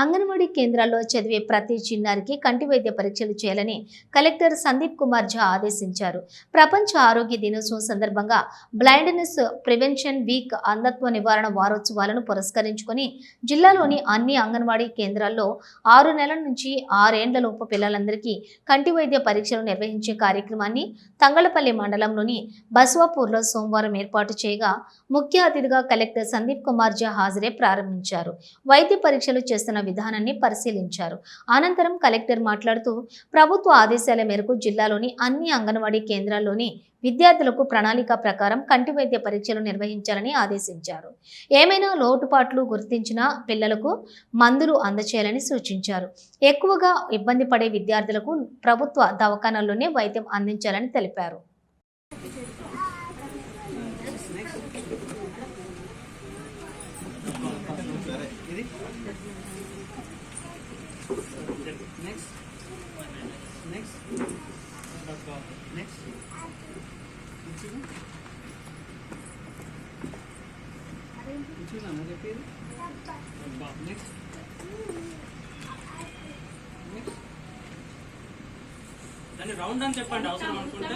అంగన్వాడీ కేంద్రాల్లో చదివే ప్రతి చిన్నారికి కంటి వైద్య పరీక్షలు చేయాలని కలెక్టర్ సందీప్ కుమార్ ఝా ఆదేశించారు. ప్రపంచ ఆరోగ్య దినోత్సవం సందర్భంగా బ్లైండ్నెస్ ప్రివెన్షన్ వీక్ అంధత్వ నివారణ వారోత్సవాలను పురస్కరించుకొని జిల్లాలోని అన్ని అంగన్వాడీ కేంద్రాల్లో 6 నెలల నుంచి 6 ఏండ్లలోపు పిల్లలందరికీ కంటి వైద్య పరీక్షలు నిర్వహించే కార్యక్రమాన్ని తంగళపల్లి మండలంలోని బస్వాపూర్లో సోమవారం ఏర్పాటు చేయగా ముఖ్య అతిథిగా కలెక్టర్ సందీప్ కుమార్ ఝా హాజరై ప్రారంభించారు. వైద్య పరీక్షలు చేస్తున్న విధానాన్ని పరిశీలించారు. అనంతరం కలెక్టర్ మాట్లాడుతూ ప్రభుత్వ ఆదేశాల మేరకు జిల్లాలోని అన్ని అంగన్వాడీ కేంద్రాల్లోని విద్యార్థులకు ప్రణాళిక ప్రకారం కంటి వైద్య పరీక్షలు నిర్వహించాలని ఆదేశించారు. ఏమైనా లోటుపాట్లు గుర్తించిన పిల్లలకు మందులు అందచేయాలని సూచించారు. ఎక్కువగా ఇబ్బంది పడే విద్యార్థులకు ప్రభుత్వ దవాఖానాల్లోనే వైద్యం అందించాలని తెలిపారు. రౌండ్ అని చెప్పండి అవసరం అనుకుంటే